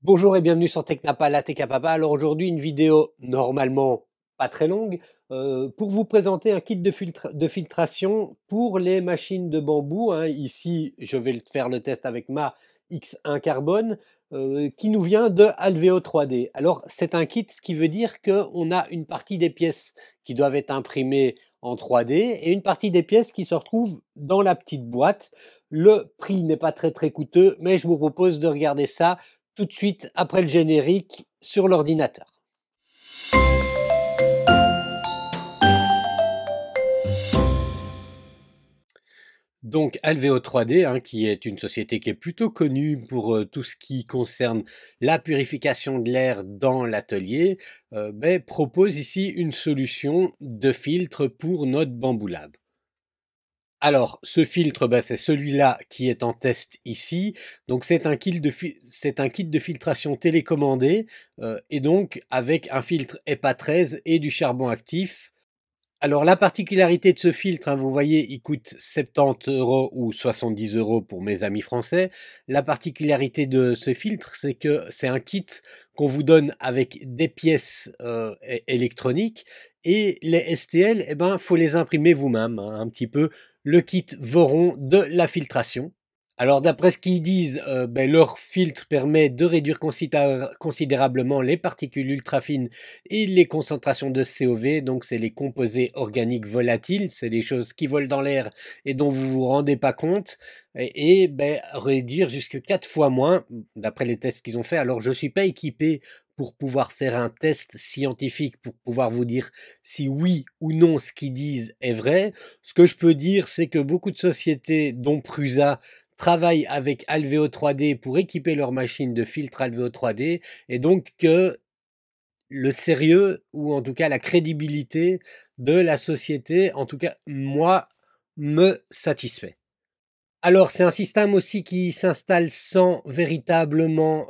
Bonjour et bienvenue sur Technapa, la Tech à Papa. Alors aujourd'hui, une vidéo normalement pas très longue pour vous présenter un kit de filtration pour les machines de bambou, hein. Ici, je vais faire le test avec ma X1 Carbone qui nous vient de Alveo 3D. Alors c'est un kit, ce qui veut dire qu'on a une partie des pièces qui doivent être imprimées en 3D et une partie des pièces qui se retrouvent dans la petite boîte. Le prix n'est pas très coûteux, mais je vous propose de regarder ça tout de suite après le générique sur l'ordinateur. Donc Alveo 3D, hein, qui est une société qui est plutôt connue pour tout ce qui concerne la purification de l'air dans l'atelier, propose ici une solution de filtre pour notre Bamboo Lab. Alors, ce filtre, c'est celui-là qui est en test ici. Donc, c'est un kit de filtration télécommandé et donc avec un filtre EPA 13 et du charbon actif. Alors, la particularité de ce filtre, hein, vous voyez, il coûte 70 € ou 70 € pour mes amis français. La particularité de ce filtre, c'est que c'est un kit qu'on vous donne avec des pièces électroniques et les STL, faut les imprimer vous-même, hein, un petit peu le kit Voron de la filtration. Alors d'après ce qu'ils disent, leur filtre permet de réduire considérablement les particules ultra-fines et les concentrations de COV, donc c'est les composés organiques volatiles, c'est les choses qui volent dans l'air et dont vous vous rendez pas compte, et réduire jusque 4 fois moins, d'après les tests qu'ils ont fait. Alors je suis pas équipé pour pouvoir faire un test scientifique, pour pouvoir vous dire si oui ou non ce qu'ils disent est vrai. Ce que je peux dire, c'est que beaucoup de sociétés, dont Prusa, travaillent avec Alveo 3D pour équiper leurs machines de filtres Alveo 3D, et donc que le sérieux, ou en tout cas la crédibilité de la société, en tout cas moi, me satisfait. Alors c'est un système aussi qui s'installe sans véritablement,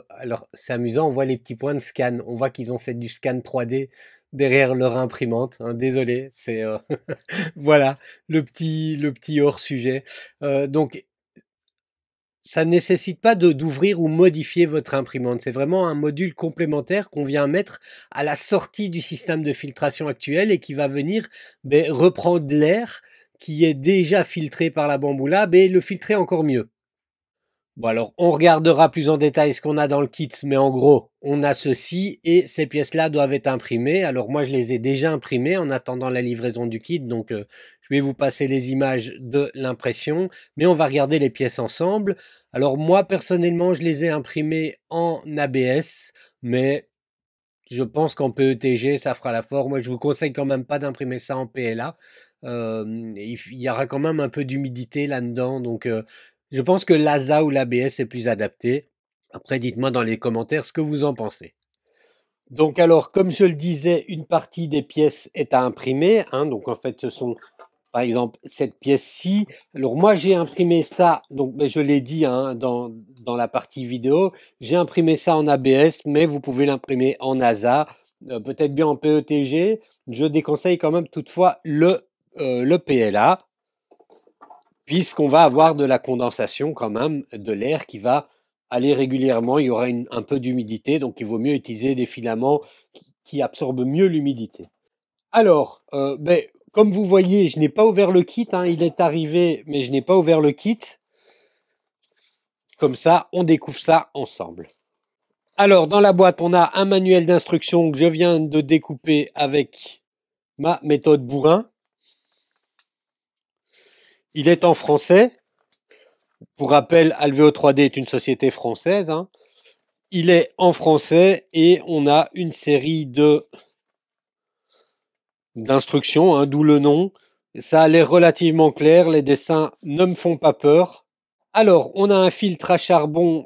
alors c'est amusant, on voit les petits points de scan, on voit qu'ils ont fait du scan 3D derrière leur imprimante, hein, désolé, c'est voilà le petit hors sujet. Donc ça ne nécessite pas d'ouvrir ou modifier votre imprimante. C'est vraiment un module complémentaire qu'on vient mettre à la sortie du système de filtration actuel et qui va venir reprendre l'air qui est déjà filtré par la Bamboo Lab et le filtrer encore mieux. Bon alors, on regardera plus en détail ce qu'on a dans le kit, mais en gros, on a ceci et ces pièces-là doivent être imprimées. Alors moi, je les ai déjà imprimées en attendant la livraison du kit, donc je vais vous passer les images de l'impression, mais on va regarder les pièces ensemble. Alors moi, personnellement, je les ai imprimées en ABS, mais je pense qu'en PETG, ça fera l'affaire. Moi, je vous conseille quand même pas d'imprimer ça en PLA. Il y aura quand même un peu d'humidité là-dedans, donc je pense que l'ASA ou l'ABS est plus adapté. Après, dites-moi dans les commentaires ce que vous en pensez. Donc alors, comme je le disais, une partie des pièces est à imprimer, hein. Donc en fait, ce sont par exemple cette pièce-ci. Alors moi, j'ai imprimé ça, donc je l'ai dit, hein, dans la partie vidéo, j'ai imprimé ça en ABS, mais vous pouvez l'imprimer en ASA, peut-être bien en PETG. Je déconseille quand même toutefois le PLA, puisqu'on va avoir de la condensation quand même, de l'air qui va aller régulièrement. Il y aura un peu d'humidité, donc il vaut mieux utiliser des filaments qui absorbent mieux l'humidité. Alors, comme vous voyez, je n'ai pas ouvert le kit, hein, il est arrivé, mais je n'ai pas ouvert le kit. Comme ça, on découvre ça ensemble. Alors, dans la boîte, on a un manuel d'instruction que je viens de découper avec ma méthode bourrin. Il est en français. Pour rappel, Alveo 3D est une société française, hein. Il est en français et on a une série d'instructions, hein, d'où le nom. Ça a l'air relativement clair, les dessins ne me font pas peur. Alors, on a un filtre à charbon,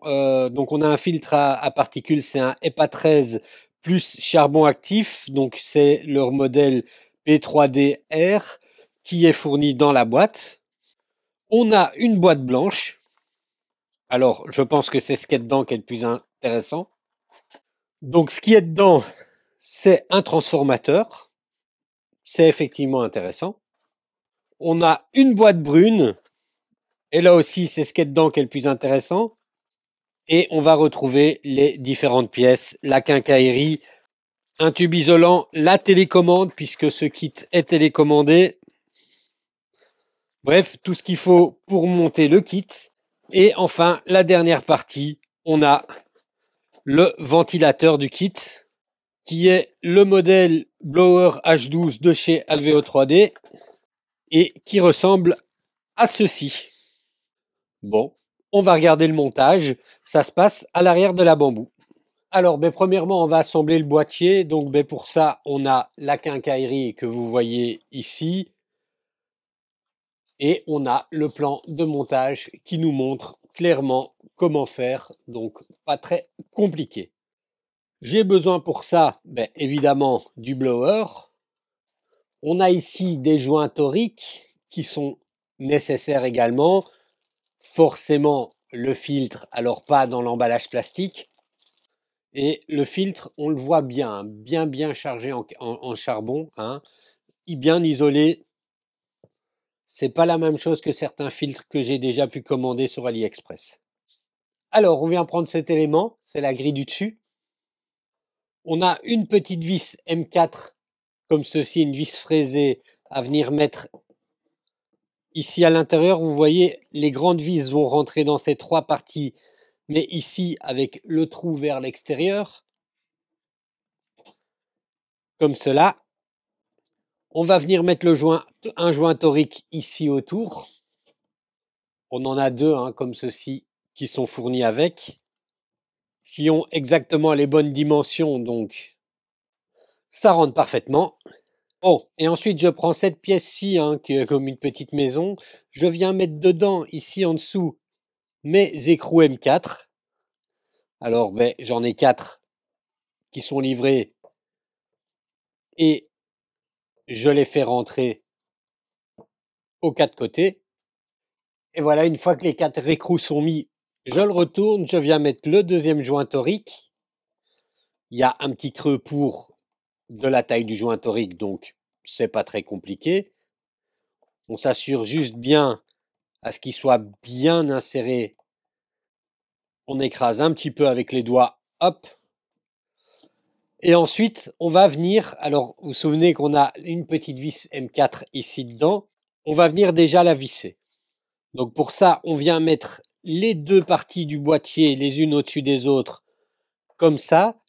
donc on a un filtre à particules, c'est un EPA 13 plus charbon actif, donc c'est leur modèle P3DR qui est fourni dans la boîte. On a une boîte blanche. Alors, je pense que c'est ce qui est dedans qui est le plus intéressant. Donc, ce qui est dedans, c'est un transformateur. C'est effectivement intéressant. On a une boîte brune. Et là aussi, c'est ce qui est dedans qui est le plus intéressant. Et on va retrouver les différentes pièces, la quincaillerie, un tube isolant, la télécommande puisque ce kit est télécommandé. Bref, tout ce qu'il faut pour monter le kit. Et enfin, la dernière partie, on a le ventilateur du kit qui est le modèle Blower H12 de chez Alveo 3D et qui ressemble à ceci. Bon, on va regarder le montage. Ça se passe à l'arrière de la bambou. Alors, premièrement, on va assembler le boîtier. Donc, pour ça, on a la quincaillerie que vous voyez ici. Et on a le plan de montage qui nous montre clairement comment faire. Donc, pas très compliqué. J'ai besoin pour ça, évidemment, du blower. On a ici des joints toriques qui sont nécessaires également. Forcément, le filtre, alors pas dans l'emballage plastique. Et le filtre, on le voit bien, bien chargé en charbon, hein, bien isolé. C'est pas la même chose que certains filtres que j'ai déjà pu commander sur AliExpress. Alors, on vient prendre cet élément, c'est la grille du dessus. On a une petite vis M4, comme ceci, une vis fraisée, à venir mettre ici à l'intérieur. Vous voyez, les grandes vis vont rentrer dans ces trois parties, mais ici, avec le trou vers l'extérieur, comme cela. On va venir mettre un joint torique ici autour. On en a deux, hein, comme ceci, qui sont fournis avec, qui ont exactement les bonnes dimensions, donc ça rentre parfaitement. Bon, et ensuite je prends cette pièce-ci, hein, qui est comme une petite maison. Je viens mettre dedans, ici en dessous, mes écrous M4. Alors, j'en ai 4 qui sont livrés et je les fais rentrer aux 4 côtés. Et voilà, une fois que les 4 écrous sont mis, je le retourne, je viens mettre le deuxième joint torique. Il y a un petit creux pour de la taille du joint torique, donc c'est pas très compliqué. On s'assure juste bien à ce qu'il soit bien inséré. On écrase un petit peu avec les doigts, hop. Et ensuite, on va venir, alors vous vous souvenez qu'on a une petite vis M4 ici dedans, on va venir déjà la visser. Donc pour ça, on vient mettre les deux parties du boîtier les unes au-dessus des autres, comme ça.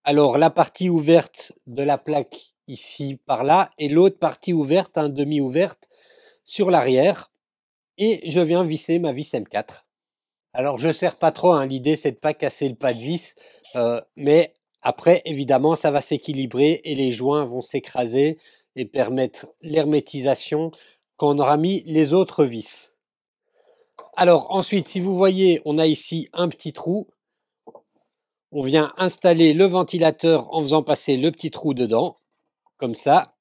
Alors la partie ouverte de la plaque ici par là et l'autre partie ouverte, demi-ouverte sur l'arrière. Et je viens visser ma vis M4. Alors je ne serre pas trop, hein, l'idée c'est de pas casser le pas de vis, mais après évidemment ça va s'équilibrer et les joints vont s'écraser et permettre l'hermétisation quand on aura mis les autres vis. Alors ensuite, si vous voyez, on a ici un petit trou. On vient installer le ventilateur en faisant passer le petit trou dedans, comme ça.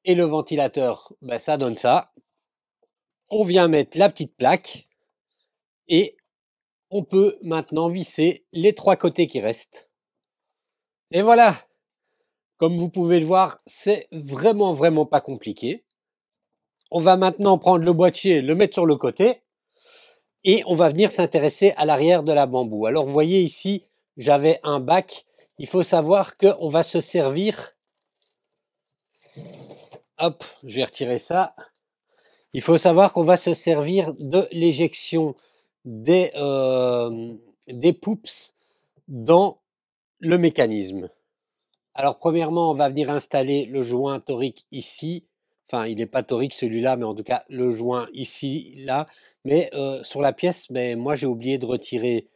Et le ventilateur, ça donne ça. On vient mettre la petite plaque et on peut maintenant visser les 3 côtés qui restent. Et voilà, comme vous pouvez le voir, c'est vraiment pas compliqué. On va maintenant prendre le boîtier, le mettre sur le côté et on va venir s'intéresser à l'arrière de la bambou. Alors vous voyez ici, j'avais un bac. Il faut savoir qu'on va se servir, hop, je vais retirer ça. Il faut savoir qu'on va se servir de l'éjection des poups dans le mécanisme. Alors premièrement, on va venir installer le joint torique ici. Enfin, il n'est pas torique celui-là, mais en tout cas le joint ici, là. Mais sur la pièce, moi j'ai oublié de retirer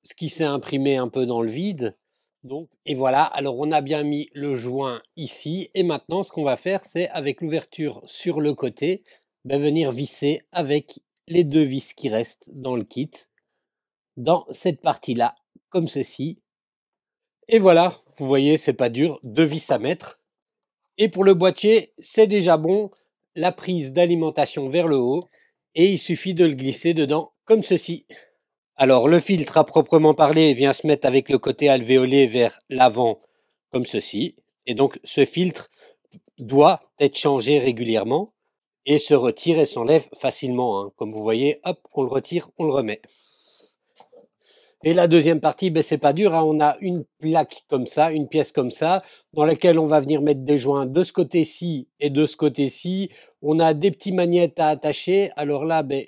ce qui s'est imprimé un peu dans le vide. Donc, et voilà, alors on a bien mis le joint ici. Et maintenant, ce qu'on va faire, c'est avec l'ouverture sur le côté, venir visser avec les deux vis qui restent dans le kit, dans cette partie-là, comme ceci. Et voilà, vous voyez, c'est pas dur, deux vis à mettre. Et pour le boîtier, c'est déjà bon, la prise d'alimentation vers le haut, et il suffit de le glisser dedans, comme ceci. Alors, le filtre à proprement parler vient se mettre avec le côté alvéolé vers l'avant, comme ceci. Et donc, ce filtre doit être changé régulièrement et se retire et s'enlève facilement, hein. Comme vous voyez, hop, on le retire, on le remet. Et la deuxième partie, ben, c'est pas dur, hein. On a une plaque comme ça, une pièce comme ça, dans laquelle on va venir mettre des joints de ce côté-ci et de ce côté-ci. On a des petits magnettes à attacher. Alors là, ben,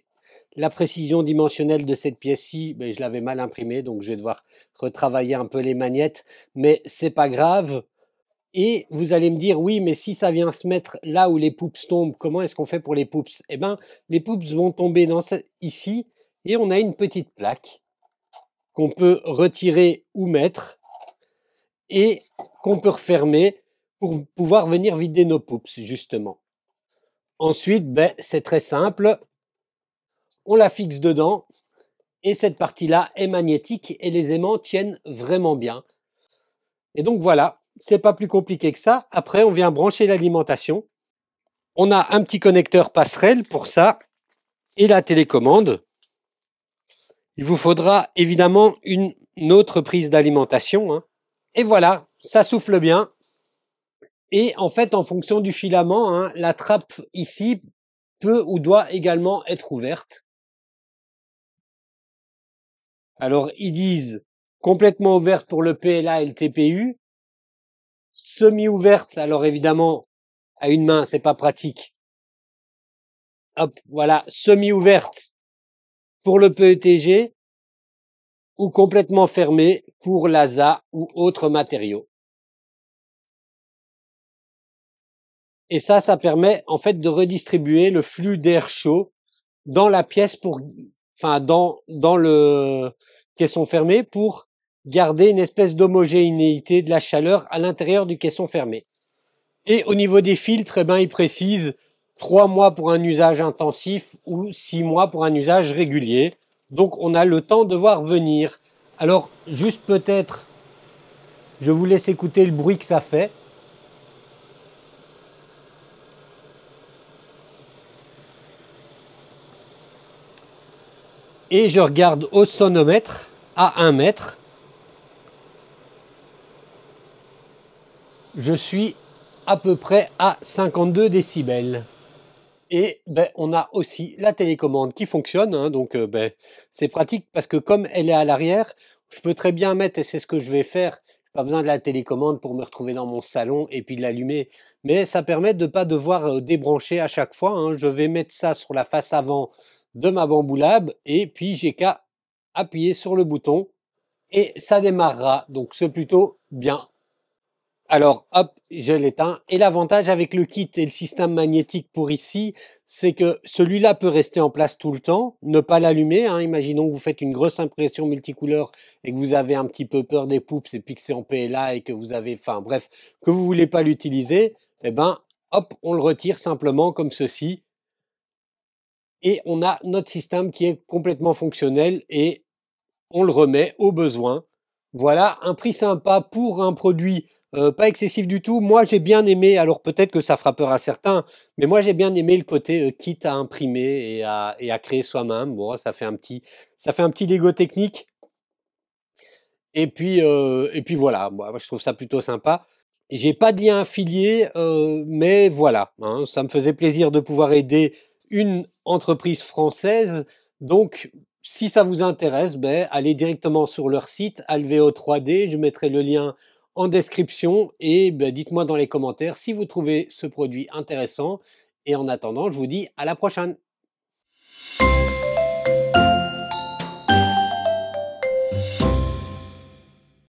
la précision dimensionnelle de cette pièce-ci, ben, je l'avais mal imprimée, donc je vais devoir retravailler un peu les magnettes, mais c'est pas grave. Et vous allez me dire, oui, mais si ça vient se mettre là où les poups tombent, comment est-ce qu'on fait pour les poups? Eh ben, les poups vont tomber ici, et on a une petite plaque qu'on peut retirer ou mettre et qu'on peut refermer pour pouvoir venir vider nos poups, justement. Ensuite, ben, c'est très simple. On la fixe dedans et cette partie-là est magnétique et les aimants tiennent vraiment bien. Et donc voilà, c'est pas plus compliqué que ça. Après, on vient brancher l'alimentation. On a un petit connecteur passerelle pour ça et la télécommande. Il vous faudra évidemment une autre prise d'alimentation, hein. Et voilà, ça souffle bien. Et en fait, en fonction du filament, hein, la trappe ici peut ou doit également être ouverte. Alors, ils disent complètement ouverte pour le PLA et le TPU, semi-ouverte, alors évidemment, à une main, c'est pas pratique. Hop, voilà, semi-ouverte pour le PETG ou complètement fermée pour l'ASA ou autres matériaux. Et ça permet en fait de redistribuer le flux d'air chaud dans la pièce enfin dans le caisson fermé pour garder une espèce d'homogénéité de la chaleur à l'intérieur du caisson fermé. Et au niveau des filtres, eh ben, ils précisent 3 mois pour un usage intensif ou 6 mois pour un usage régulier. Donc on a le temps de voir venir. Alors juste peut-être, je vous laisse écouter le bruit que ça fait. Et je regarde au sonomètre à 1 mètre. Je suis à peu près à 52 décibels. Et ben, on a aussi la télécommande qui fonctionne, hein, donc ben, c'est pratique parce que comme elle est à l'arrière, je peux très bien mettre, et c'est ce que je vais faire, pas besoin de la télécommande pour me retrouver dans mon salon et puis l'allumer, mais ça permet de ne pas devoir débrancher à chaque fois, hein. Je vais mettre ça sur la face avant de ma bamboulab et puis j'ai qu'à appuyer sur le bouton et ça démarrera, donc c'est plutôt bien. Alors, hop, je l'éteins. Et l'avantage avec le kit et le système magnétique pour ici, c'est que celui-là peut rester en place tout le temps, ne pas l'allumer, hein. Imaginons que vous faites une grosse impression multicouleur et que vous avez un petit peu peur des poups et puis que c'est en PLA et que vous avez, enfin bref, que vous voulez pas l'utiliser, eh ben, hop, on le retire simplement comme ceci. Et on a notre système qui est complètement fonctionnel et on le remet au besoin. Voilà, un prix sympa pour un produit pas excessif du tout. Moi, j'ai bien aimé, alors peut-être que ça fera peur à certains, mais moi, j'ai bien aimé le côté kit à imprimer et à créer soi-même. Bon, ça fait un petit Lego technique. Et puis voilà, moi, je trouve ça plutôt sympa. J'ai pas de lien affilié, mais voilà, hein, ça me faisait plaisir de pouvoir aider une entreprise française. Donc, si ça vous intéresse, ben, allez directement sur leur site Alveo 3D. Je mettrai le lien en description et ben, dites-moi dans les commentaires si vous trouvez ce produit intéressant. Et en attendant, je vous dis à la prochaine.